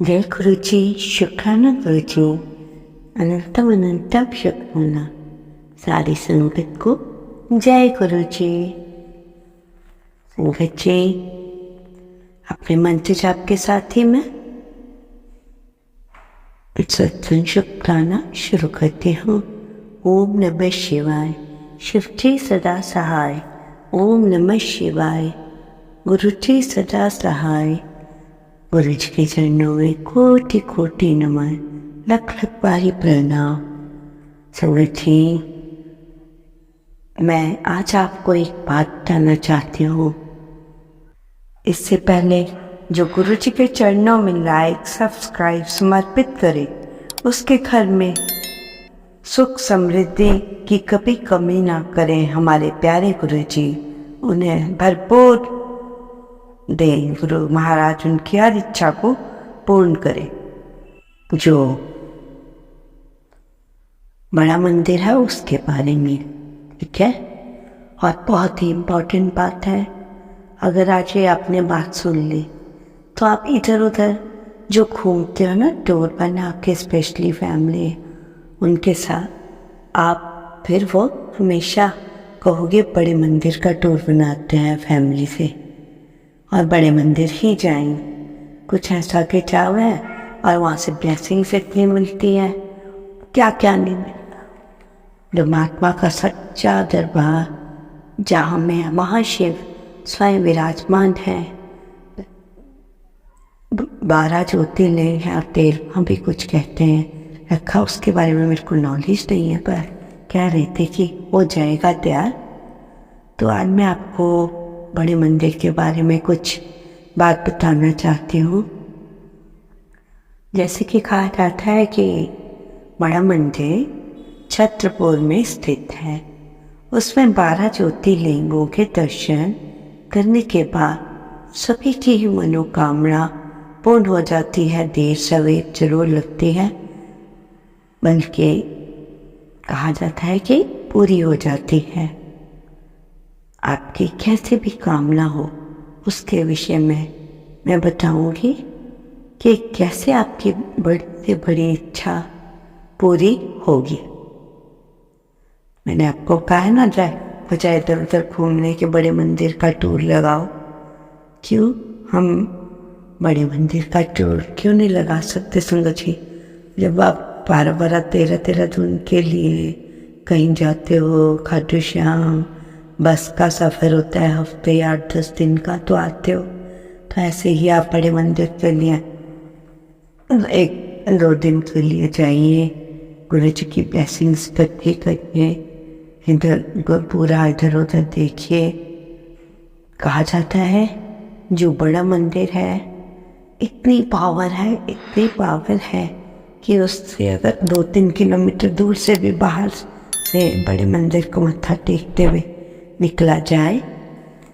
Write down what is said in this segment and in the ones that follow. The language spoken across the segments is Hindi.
जय गुरुजी, शुक्राना गुरुजी, अनंतम अनंतम शुक्राना। सारी संगत को जय गुरुजी। संगत जी, अपने मंत्र जाप के साथ ही मैं सत्संग शुक्राना शुरू करती हूँ। ओम नमः शिवाय, शिव जी सदा सहाय। ओम नमः शिवाय, गुरु जी सदा सहाय। गुरु जी के चरणों में कोटि कोटि नमन, लख लख बारी प्रणाम। संगत जी, मैं आज आपको एक बात बताना चाहती हूँ। इससे पहले जो गुरु जी के चरणों में लाइक सब्सक्राइब समर्पित करे, उसके घर में सुख समृद्धि की कभी कमी ना करें हमारे प्यारे गुरु जी। उन्हें भरपूर दे गुरु महाराज, उनकी हर इच्छा को पूर्ण करे। जो बड़ा मंदिर है उसके बारे में, ठीक है। और बहुत ही इम्पोर्टेंट बात है, अगर आज ये आपने बात सुन ली तो आप इधर उधर जो घूमते हो ना टूर बना के, स्पेशली फैमिली उनके साथ, आप फिर वो हमेशा कहोगे बड़े मंदिर का टूर बनाते हैं फैमिली से, और बड़े मंदिर ही जाएंगे। कुछ ऐसा के चाव है और वहाँ से ब्लेसिंग्स इतनी मिलती है, क्या क्या नहीं मिलता। परमात्मा का सच्चा दरबार जहाँ में महाशिव स्वयं विराजमान है, 12 ज्योतिर्लिंग है और 13वां भी कुछ कहते हैं रखा, उसके बारे में मेरे को नॉलेज नहीं है, पर कह रहे थे कि हो जाएगा तैयार। तो आज मैं आपको बड़े मंदिर के बारे में कुछ बात बताना चाहती हूँ। जैसे कि कहा जाता है कि बड़ा मंदिर छत्रपुर में स्थित है। उसमें 12 ज्योतिर्लिंगों के दर्शन करने के बाद सभी की ही मनोकामना पूर्ण हो जाती है। देर सवेर जरूर लगती है, बल्कि कहा जाता है कि पूरी हो जाती है। आपकी कैसे भी कामना हो, उसके विषय में मैं बताऊंगी कि कैसे आपकी बड़ी से बड़ी इच्छा पूरी होगी। मैंने आपको कहा है ना, बजाय इधर उधर घूमने के बड़े मंदिर का टूर लगाओ। क्यों हम बड़े मंदिर का टूर क्यों नहीं लगा सकते संगत जी? जब आप 12-12 13-13 दिन के लिए कहीं जाते हो, खाटू श्याम बस का सफ़र होता है हफ्ते 8-10 दिन का, तो आते हो, तो ऐसे ही आप बड़े मंदिर के लिए 1-2 दिन के लिए जाइए। गुरु जी की ब्लेसिंग्स करके करिए, इधर पूरा इधर उधर देखिए। कहा जाता है जो बड़ा मंदिर है, इतनी पावर है, इतनी पावर है कि उससे अगर 2-3 किलोमीटर दूर से भी बाहर से बड़े मंदिर को मत्था टेकते हुए निकला जाए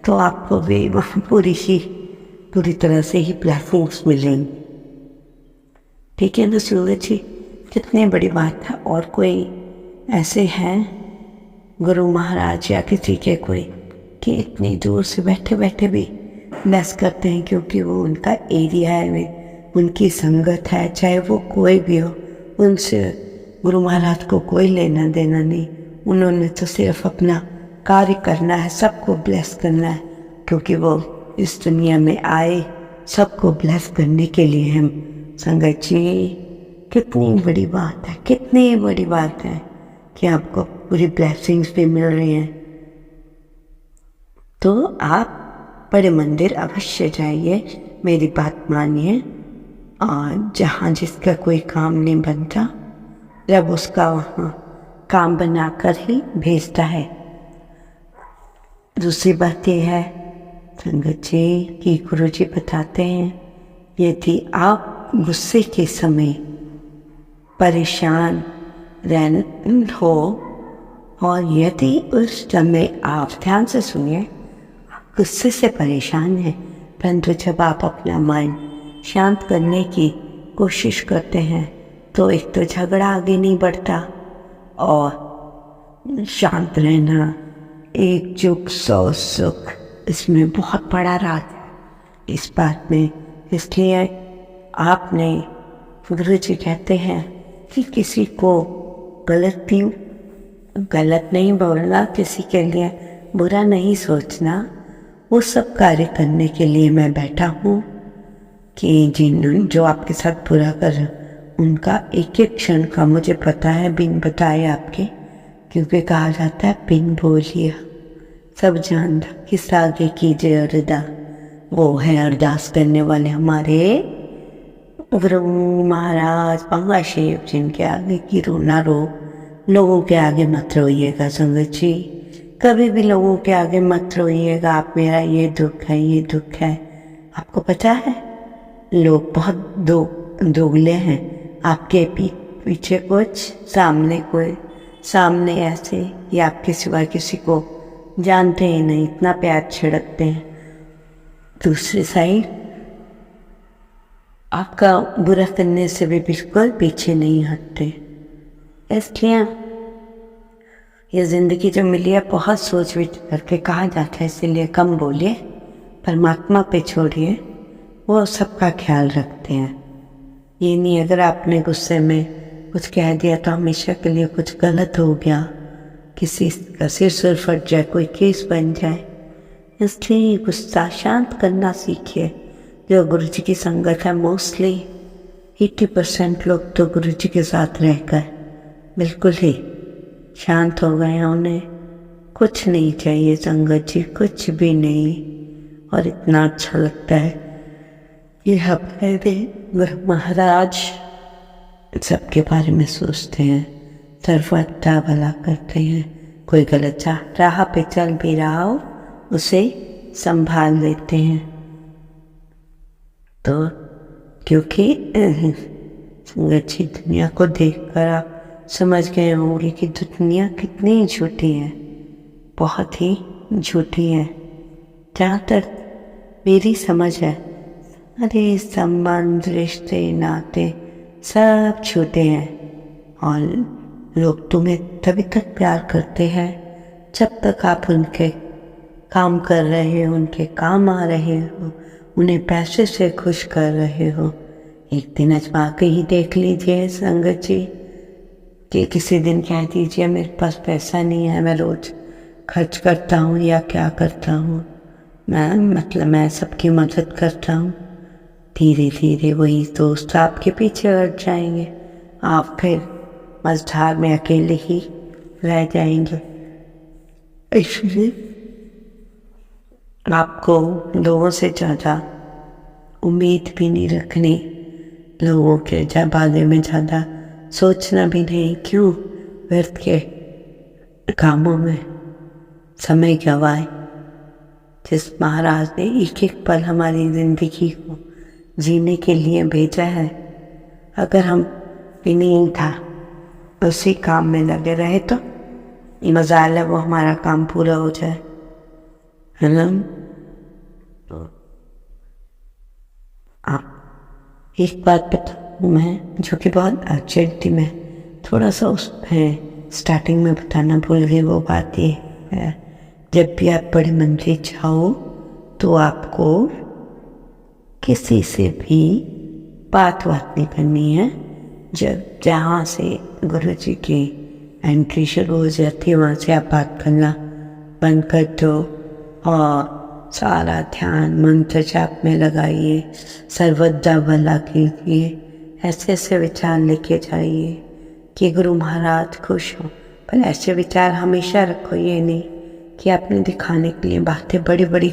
तो आपको भी वहाँ पूरी तरह से ही ब्लेसिंग्स मिलेंगी। ठीक है ना सूरज जी, कितनी बड़ी बात है। और कोई ऐसे हैं गुरु महाराज या किसी के कोई कि इतनी दूर से बैठे बैठे भी ब्लेस करते हैं, क्योंकि वो उनका एरिया है, उनकी संगत है, चाहे वो कोई भी हो, उनसे गुरु महाराज को कोई लेना देना नहीं। उन्होंने तो सिर्फ अपना कार्य करना है, सबको ब्लेस करना है, क्योंकि वो इस दुनिया में आए सबको ब्लेस करने के लिए। हम संगत जी, कितनी बड़ी बात है, कितनी बड़ी बात है कि आपको पूरी ब्लेसिंग्स भी मिल रही हैं। तो आप बड़े मंदिर अवश्य जाइए, मेरी बात मानिए। और जहाँ जिसका कोई काम नहीं बनता, जब उसका वहाँ काम बनाकर ही भेजता है। दूसरी बात यह है संगत जी कि गुरु जी बताते हैं, यदि आप गुस्से के समय परेशान रहने हो, और यदि उस समय आप ध्यान से सुनिए, गुस्से से परेशान हैं, परंतु जब आप अपना मन शांत करने की कोशिश करते हैं तो एक तो झगड़ा आगे नहीं बढ़ता, और शांत रहना, एकजुट सौ सुख, इसमें बहुत बड़ा राज है इस बात में। इसलिए आपने, गुरु जी कहते हैं कि किसी को गलत नहीं बोलना, किसी के लिए बुरा नहीं सोचना। वो सब कार्य करने के लिए मैं बैठा हूँ कि जो आपके साथ बुरा कर रहे उनका एक एक क्षण का मुझे पता है, बिन बताए आपके, क्योंकि कहा जाता है बिन बोलिया सब जानता, किस आगे कीजिए अरदा। वो है अरदास करने वाले हमारे गुरु महाराज पंगा शिव, जिनके आगे की रोना रो, लोगों के आगे मत रोइएगा संगत जी, कभी भी लोगों के आगे मत रोइएगा। आप मेरा ये दुख है, ये दुख है। आपको पता है लोग बहुत दोगले हैं, आपके पीछे कुछ, सामने ऐसे, या आपके सिवा किसी को जानते ही नहीं, इतना प्यार छिड़कते हैं। दूसरी साइड आपका बुरा करने से भी बिल्कुल पीछे नहीं हटते। इसलिए ये ज़िंदगी जो मिली है बहुत सोच विचार करके कहा जाता है, इसीलिए कम बोलिए, परमात्मा पे छोड़िए, वो सबका ख्याल रखते हैं। ये नहीं अगर आपने गुस्से में कुछ कह दिया तो हमेशा के लिए कुछ गलत हो गया, किसी का सिर फट जाए, कोई केस बन जाए। इसलिए गुस्सा शांत करना सीखिए। जो गुरु जी की संगत है, मोस्टली 80% लोग तो गुरु जी के साथ रहकर बिल्कुल ही शांत हो गए हैं। उन्हें कुछ नहीं चाहिए संगत जी, कुछ भी नहीं। और इतना अच्छा लगता है कि हमारे गुरु महाराज सबके बारे में सोचते हैं, सर्वथा भला करते हैं। कोई गलत राह पे चल भी रहा हो उसे संभाल लेते हैं। तो क्योंकि संगत जी दुनिया को देखकर आप समझ गए होंगे कि दुनिया कितनी झूठी है, बहुत ही झूठी है। जहाँ तक मेरी समझ है, सारे संबंध, रिश्ते, नाते सब झूठे हैं। और लोग तुम्हें तभी तक प्यार करते हैं जब तक आप उनके काम कर रहे हो, उनके काम आ रहे हो, उन्हें पैसे से खुश कर रहे हो। एक दिन आजमा के ही देख लीजिए संगत जी, कि किसी दिन कह दीजिए मेरे पास पैसा नहीं है, मैं रोज खर्च करता हूँ या क्या करता हूँ, मैं सबकी मदद करता हूँ। धीरे धीरे वही दोस्त आपके पीछे हट जाएंगे, आप फिर मझधार में अकेले ही रह जाएंगे। इसलिए आपको लोगों से ज़्यादा उम्मीद भी नहीं रखनी, लोगों के बारे में ज़्यादा सोचना भी नहीं। क्यों व्यर्थ के कामों में समय गवाए। जिस महाराज ने एक एक पल हमारी ज़िंदगी को जीने के लिए भेजा है, अगर हम भी नहीं था उसी काम में लगे रहे तो मजाल है वो हमारा काम पूरा हो जाए, है ना। आप एक बात बताऊँ मैं, जो कि बहुत अर्जेंट थी, मैं थोड़ा सा उसमें स्टार्टिंग में बताना भूल गई। वो बात ये है, जब भी आप बड़ी मंजिल जाओ तो आपको किसी से भी बात नहीं करनी है। जहाँ से गुरु जी की एंट्री शुरू हो जाती है वहाँ से आप बात करना बंद कर दो और सारा ध्यान मंत्र जाप में लगाइए, सर्वदा भला कीजिए। ऐसे ऐसे विचार लेके जाइए कि गुरु महाराज खुश हो। पर ऐसे विचार हमेशा रखो, ये नहीं कि आपने दिखाने के लिए बातें बड़ी बड़ी